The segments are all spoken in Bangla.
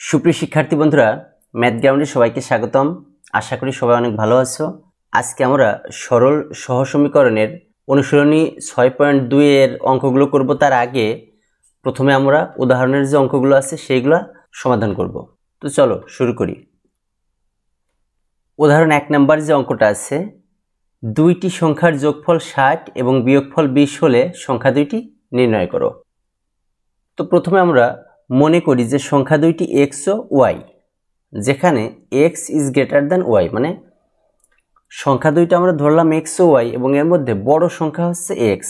সুপ্রিয় শিক্ষার্থী বন্ধুরা, ম্যাথ গ্রাউন্ডে সবাইকে স্বাগতম। আশা করি সবাই অনেক ভালো আছো। আজকে আমরা সরল সহসমীকরণের অনুশীলনী 6.2 এর অঙ্কগুলো করব। তার আগে প্রথমে আমরা উদাহরণের যে অঙ্কগুলো আছে সেইগুলো সমাধান করব। তো চলো শুরু করি। উদাহরণ 1 নাম্বার যে অঙ্কটা আছে, দুইটি সংখ্যার যোগফল 60 এবং বিয়োগফল 20 হলে সংখ্যা দুইটি নির্ণয় করো। তো প্রথমে আমরা মনে করি যে সংখ্যা দুইটি x ও y, যেখানে x is greater than y, মানে সংখ্যা দুইটা আমরা ধরলাম x ও y এবং এর মধ্যে বড় সংখ্যা হচ্ছে x,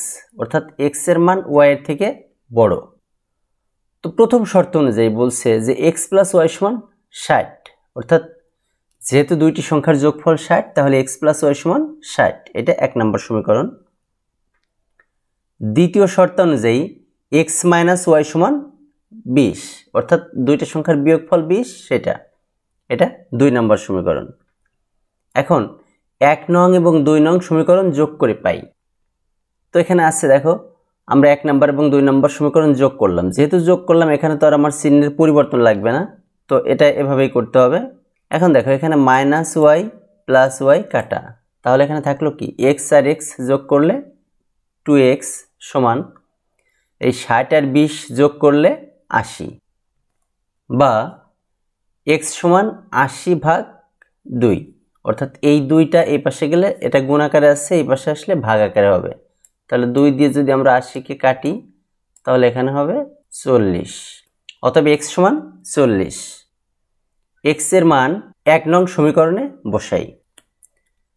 অর্থাৎ x এর মান y এর থেকে বড়। তো প্রথম শর্ত অনুযায়ী বলছে যে x প্লাস y সমান 60, অর্থাৎ যেহেতু দুইটি সংখ্যার যোগফল 60 তাহলে x প্লাস y সমান 60। এটা 1 নম্বর সমীকরণ। দ্বিতীয় শর্ত অনুযায়ী x মাইনাস y সমান 20, অর্থাৎ দুইটা সংখ্যার বিয়োগফল 20, এটা 2 নম্বর সমীকরণ। এখন 1 নং এবং 2 নং সমীকরণ যোগ করে পাই। তো এখানে আছে দেখো, আমরা 1 নম্বর এবং 2 নম্বর সমীকরণ যোগ করলাম। যেহেতু যোগ করলাম এখানে তো আর আমার চিহ্নের পরিবর্তন লাগবে না, তো এটা এভাবেই করতে হবে। এখন দেখো এখানে মাইনাস ওয়াই প্লাস ওয়াই কাটা, তাহলে এখানে থাকলো কি x আর x যোগ করলে 2x সমান এই 60 আর 20 যোগ করলে 80, বা x সমান 80/2, অর্থাৎ এই দুইটা এই পাশে গেলে এটা গুণ আকারে আসছে, এই পাশে আসলে ভাগ আকারে হবে। তাহলে 2 দিয়ে যদি আমরা 80 কে কাটি তাহলে এখানে হবে 40, অতএব x সমান 40। x এর মান 1 নং সমীকরণে বসাই।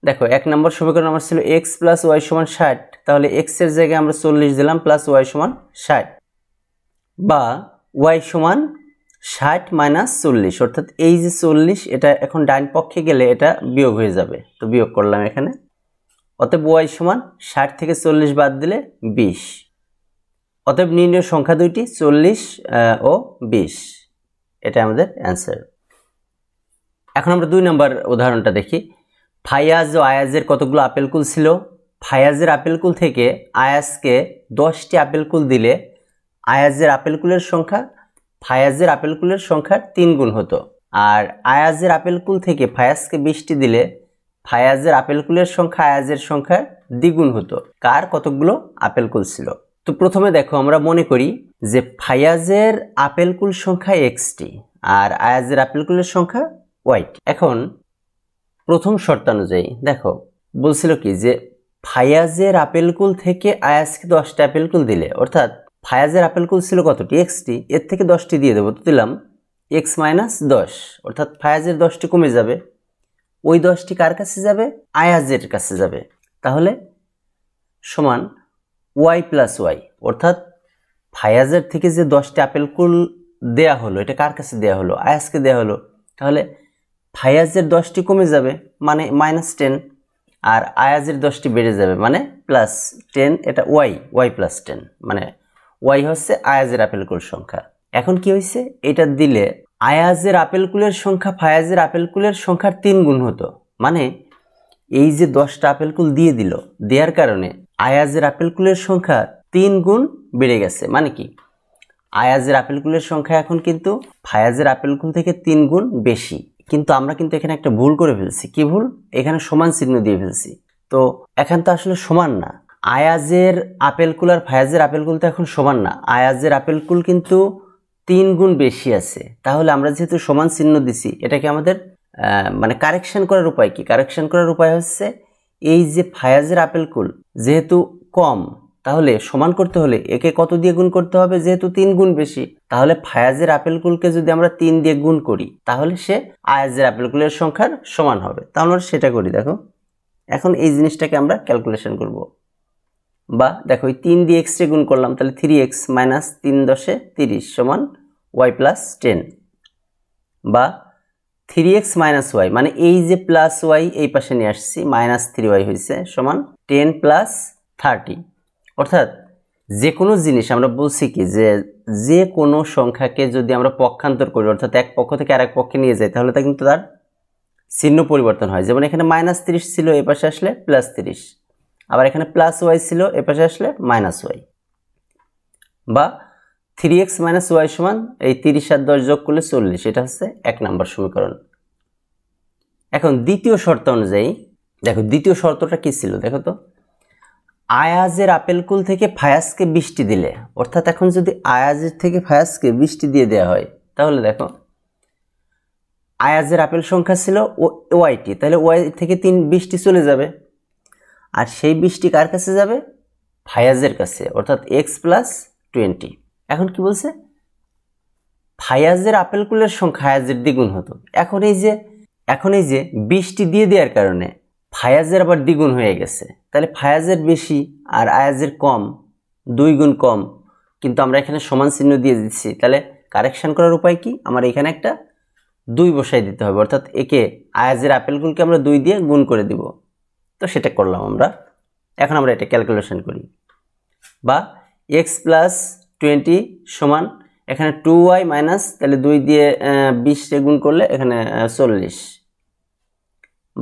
দেখো 1 নম্বর সমীকরণ আমার ছিল x প্লাস y সমান 60, তাহলে x এর জায়গায় আমরা 40 দিলাম প্লাস y সমান 60, বা y সমান 60 মাইনাস 40, অর্থাৎ এই যে 40 এটা এখন ডান পক্ষে গেলে এটা বিয়োগ হয়ে যাবে, তো বিয়োগ করলাম এখানে। অতএব y সমান 60 থেকে 40 বাদ দিলে 20, অতএব নির্ণয় সংখ্যা দুইটি 40 ও 20, এটা আমাদের অ্যান্সার। এখন আমরা 2 নম্বর উদাহরণটা দেখি। ফায়াজ ও আয়াজের কতগুলো আপেল কুল ছিল? ফায়াজের আপেল কুল থেকে আয়াজকে 10টি আপেল কুল দিলে আয়াজের আপেল কুলের সংখ্যা ফায়াজের আপেল কুলের সংখ্যার 3 গুণ হতো, আর আয়াজের আপেল কুল থেকে ফায়াজকে 20টি দিলে ফায়াজের আপেল কুলের সংখ্যা আয়াজের সংখ্যার দ্বিগুণ হতো। কার কতগুলো আপেল কুল ছিল? তো প্রথমে দেখো আমরা মনে করি যে ফায়াজের আপেল কুল সংখ্যা xটি আর আয়াজের আপেল কুলের সংখ্যা yটি। এখন প্রথম শর্তানুযায়ী দেখো বলছিল কি যে ফায়াজের আপেল কুল থেকে আয়াজকে 10টা আপেল কুল দিলে, অর্থাৎ ফায়াজের আপেল কুল ছিল কতটি? xটি, এর থেকে 10টি দিয়ে দেবো, তো দিলাম x মাইনাস 10, অর্থাৎ ফায়াজের 10টি কমে যাবে, ওই 10টি কার কাছে যাবে? আয়াজের কাছে যাবে, তাহলে সমান y প্লাস y, অর্থাৎ ফায়াজের থেকে যে 10টি আপেল কুল দেয়া হলো এটা কার কাছে দেয়া হলো? আয়াজকে দেয়া হলো, তাহলে ফায়াজের 10টি কমে যাবে মানে মাইনাস 10, আর আয়াজের 10টি বেড়ে যাবে মানে প্লাস 10, এটা y প্লাস 10, মানে y হচ্ছে আয়াজের আপেল কুল সংখ্যা। এখন কি হয়েছে? এটা দিলে আয়াজের আপেল কুলের সংখ্যা ফায়াজের আপেল কুলের সংখ্যার 3 গুণ হতো, মানে এই যে 10টা আপেল কুল দিয়ে দিল, দেওয়ার কারণে আয়াজের আপেল কুলের সংখ্যা 3 গুণ বেড়ে গেছে। মানে কি আয়াজের আপেল কুলের সংখ্যা এখন কিন্তু ফায়াজের আপেল কুল থেকে 3 গুণ বেশি। কিন্তু আমরা কিন্তু এখানে একটা ভুল করে ফেলছি। কি ভুল? এখানে সমান চিহ্ন দিয়ে ফেলছি, তো এখন তো আসলে সমান না। আয়াজের আপেল কুল আর ফায়াজের আপেল কুল তো এখন সমান না, আয়াজের আপেল কুল কিন্তু 3 গুণ বেশি আছে। তাহলে আমরা যেহেতু সমান চিহ্ন দিছি, এটাকে আমাদের মানে কারেকশন করার উপায় কি? কারেকশন করার উপায় হচ্ছে এই যে ফায়াজের আপেল কুল যেহেতু কম, তাহলে সমান করতে হলে একে কত দিয়ে গুণ করতে হবে? যেহেতু 3 গুণ বেশি, তাহলে ফায়াজের আপেল কুলকে যদি আমরা 3 দিয়ে গুণ করি তাহলে সে আয়াজের আপেল কুলের সংখ্যার সমান হবে। তাহলে আমরা সেটা করি। দেখো এখন এই জিনিসটাকে আমরা ক্যালকুলেশন করব, বা দেখো এই 3 দিয়ে x কে গুণ করলাম, তাহলে 3x মাইনাস 3 10 30 সমান y প্লাস 10, বা 3x মাইনাস y, মানে এই যে প্লাস y এই পাশে নিয়ে আসছি, মাইনাস 3y হয়েছে সমান 10 প্লাস 30। অর্থাৎ যে কোনো জিনিস আমরা বলছি কি যে কোনো সংখ্যাকে যদি আমরা পক্ষান্তর করি, অর্থাৎ এক পক্ষ থেকে আরেক পক্ষে নিয়ে যাই, তাহলে তা কিন্তু তার চিহ্ন পরিবর্তন হয়। যেমন এখানে মাইনাস 30 ছিল, এ পাশে আসলে প্লাস 30, আবার এখানে প্লাস y ছিল, এ পাশে আসলে মাইনাস y, বা 3x মাইনাস ওয়াই সমান এই 30 আর 10 যোগ করলে 40, এটা হচ্ছে 1 নম্বর সমীকরণ। এখন দ্বিতীয় শর্ত অনুযায়ী দেখো, দ্বিতীয় শর্তটা কি ছিল দেখো তো, আয়াজের আপেল কুল থেকে ফায়াজকে বৃষ্টি দিলে, অর্থাৎ এখন যদি আয়াজের থেকে ফায়াজকে বৃষ্টি দিয়ে দেওয়া হয়, তাহলে দেখো আয়াজের আপেল সংখ্যা ছিল ওয়াইটি, তাহলে ওয়াই থেকে 20টি চলে যাবে, আর সেই 20টি কার কাছে যাবে? ফায়াজের কাছে, অর্থাৎ এক্স প্লাস 20। এখন কি বলছে? ফায়াজের আপেল কুলের সংখ্যা আয়াজের দ্বিগুণ হতো। এখন এই যে 20টি দিয়ে দেওয়ার কারণে ফায়াজের আবার দ্বিগুণ হয়ে গেছে, তাহলে ফায়াজের বেশি আর আয়াজের কম, 2 গুণ কম, কিন্তু আমরা এখানে সমান চিহ্ন দিয়ে দিচ্ছি, তাহলে কারেকশন করার উপায় কি? আমার এখানে একটা 2 বসাই দিতে হবে, অর্থাৎ একে আয়াজের আপেলগুলোকে আমরা 2 দিয়ে গুণ করে দিব। তো সেটা করলাম আমরা। এখন আমরা এটা ক্যালকুলেশন করি, বা এক্স প্লাস 20 সমান এখানে 2y মাইনাস, তাহলে 2 দিয়ে 20 গুণ করলে এখানে 40,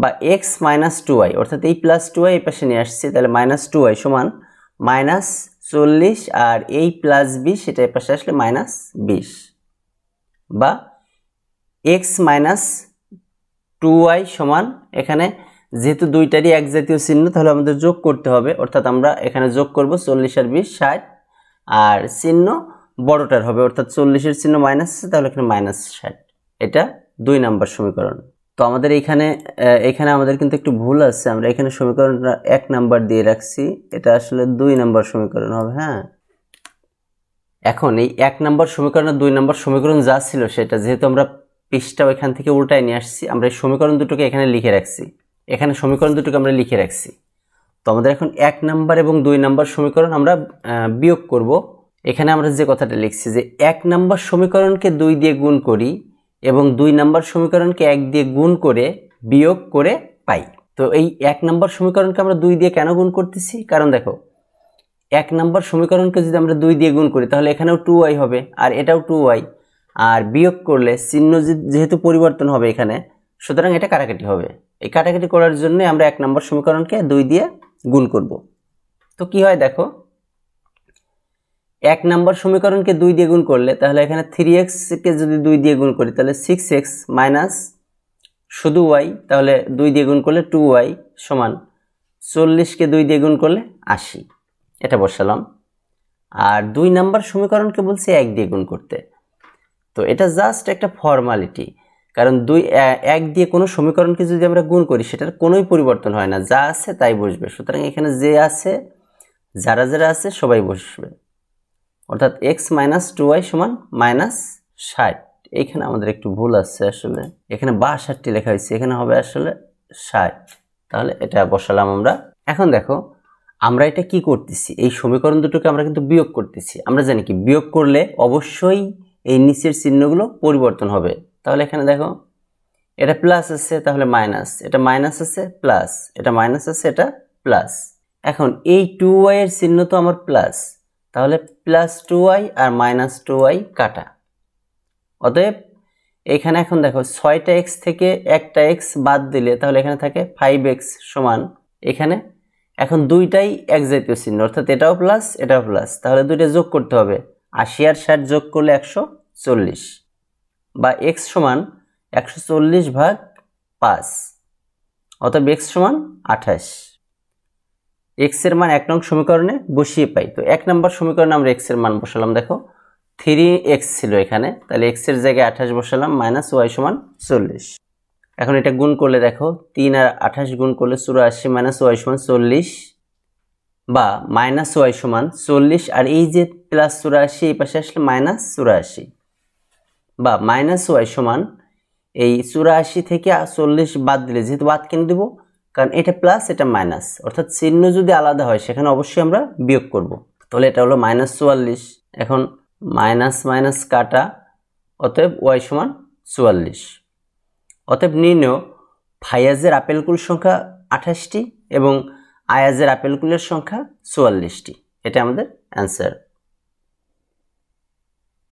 বা x মাইনাস 2y, অর্থাৎ এই প্লাস 2y এই পাশে নিয়ে আসছি, তাহলে মাইনাস 2y সমান মাইনাস 40, আর এই প্লাস 20 এটা এই পাশে আসলে মাইনাস 20, বা x মাইনাস 2y সমান, এখানে যেহেতু দুইটারই এক জাতীয় চিহ্ন তাহলে আমাদের যোগ করতে হবে, অর্থাৎ আমরা এখানে যোগ করব 40 আর 20 60, আর চিহ্ন বড়টার হবে, অর্থাৎ 40-এর চিহ্ন মাইনাস আছে, তাহলে এখানে মাইনাস 60। এটা 2 নম্বর সমীকরণ। তো আমাদের এখানে আমাদের কিন্তু একটু ভুল আছে, আমরা এখানে সমীকরণটা 1 নাম্বার দিয়ে রাখছি, এটা আসলে 2 নম্বর সমীকরণ হবে। হ্যাঁ, এখন এই 1 নম্বর সমীকরণ আর 2 নম্বর সমীকরণ যা ছিল সেটা, যেহেতু আমরা পৃষ্ঠা ওইখান থেকে উল্টায় নিয়ে আসছি, আমরা এই সমীকরণ দুটোকে এখানে লিখে রাখছি, এখানে সমীকরণ দুটোকে আমরা লিখে রাখছি। তো আমাদের এখন 1 নম্বর এবং 2 নম্বর সমীকরণ আমরা বিয়োগ করব। এখানে আমরা যে কথাটা লিখছি যে 1 নম্বর সমীকরণকে 2 দিয়ে গুণ করি এবং 2 নম্বর সমীকরণকে 1 দিয়ে গুণ করে বিয়োগ করে পাই। তো এই 1 নম্বর সমীকরণকে আমরা 2 দিয়ে কেন গুণ করতেছি? কারণ দেখো, 1 নম্বর সমীকরণকে যদি আমরা 2 দিয়ে গুণ করি তাহলে এখানেও 2y হবে, আর এটাও 2y, আর বিয়োগ করলে চিহ্ন যেহেতু পরিবর্তন হবে এখানে, সুতরাং এটা কাটাকাটি হবে। এই কাটাকাটি করার জন্য আমরা 1 নম্বর সমীকরণকে 2 দিয়ে গুণ করব। তো কি হয় দেখো, 1 নম্বর সমীকরণকে 2 দিয়ে গুণ করলে তাহলে এখানে 3x কে যদি 2 দিয়ে গুণ করি তাহলে 6x মাইনাস শুধু y, তাহলে 2 দিয়ে গুণ করলে 2y সমান 40 কে 2 দিয়ে গুণ করলে 80, এটা বসালাম। আর 2 নম্বর সমীকরণকে বলছি 1 দিয়ে গুণ করতে। তো এটা জাস্ট একটা ফর্মালিটি, কারণ 1 দিয়ে কোনো সমীকরণকে যদি আমরা গুণ করি সেটার কোনোই পরিবর্তন হয় না, যা আছে তাই বসবে। সুতরাং এখানে যে আছে, যারা যারা আছে সবাই বসবে, অর্থাৎ x মাইনাস 2y সমান মাইনাস 60। এইখানে আমাদের একটু ভুল আছে, আসলে এখানে 62 লেখা হয়েছে, এখানে হবে আসলে 60। তাহলে এটা বসালাম আমরা। এখন দেখো, আমরা এটা কি করতেছি, এই সমীকরণ দুটোকে আমরা কিন্তু বিয়োগ করতেছি। আমরা জানি কি, বিয়োগ করলে অবশ্যই এই নিচের চিহ্নগুলো পরিবর্তন হবে। তাহলে এখানে দেখো, এটা প্লাস আছে তাহলে মাইনাস, এটা মাইনাস আছে প্লাস, এটা মাইনাস আছে এটা প্লাস। এখন এই 2y এর চিহ্ন তো আমার প্লাস, তাহলে প্লাস 2y আর মাইনাস 2y কাটা। অতএব এখানে এখন দেখো 6টা x থেকে একটা x বাদ দিলে তাহলে এখানে থাকে 5x সমান, এখানে এখন দুইটাই এক জাতীয় চিহ্ন, অর্থাৎ এটাও প্লাস এটাও প্লাস, তাহলে দুইটা যোগ করতে হবে, 80 আর 60 যোগ করলে 140, বা x সমান 140 ভাগ 5, অতএব x সমান 28। x এর মান 1 নং সমীকরণে বসিয়ে পাই। তো 1 নম্বর সমীকরণে আমরা x এর মান বসালাম, দেখো 3x ছিল এখানে, তাহলে x এর জায়গায় 28 বসালাম, মাইনাস y সমান 40। এখন এটা গুণ করলে দেখো 3 আর 28 গুণ করলে 84, মাইনাস y সমান 40, বা মাইনাস y সমান 40, আর এই যে প্লাস 84 এই পাশে আসলে মাইনাস 84, বা মাইনাস y সমান এই 84 থেকে 40 বাদ দিলে, যেহেতু বাদ কেন দিব, কারণ এটা প্লাস এটা মাইনাস, অর্থাৎ চিহ্ন যদি আলাদা হয় সেখানে অবশ্যই আমরা বিয়োগ করব। তাহলে এটা হলো মাইনাস 44, এখন মাইনাস মাইনাস কাটা, অতএব y সমান 44। অতএব নির্ণয় ফায়াজের আপেলকুল সংখ্যা 28টি এবং আয়াজের আপেলকুলের সংখ্যা 44টি। এটা আমাদের অ্যান্সার।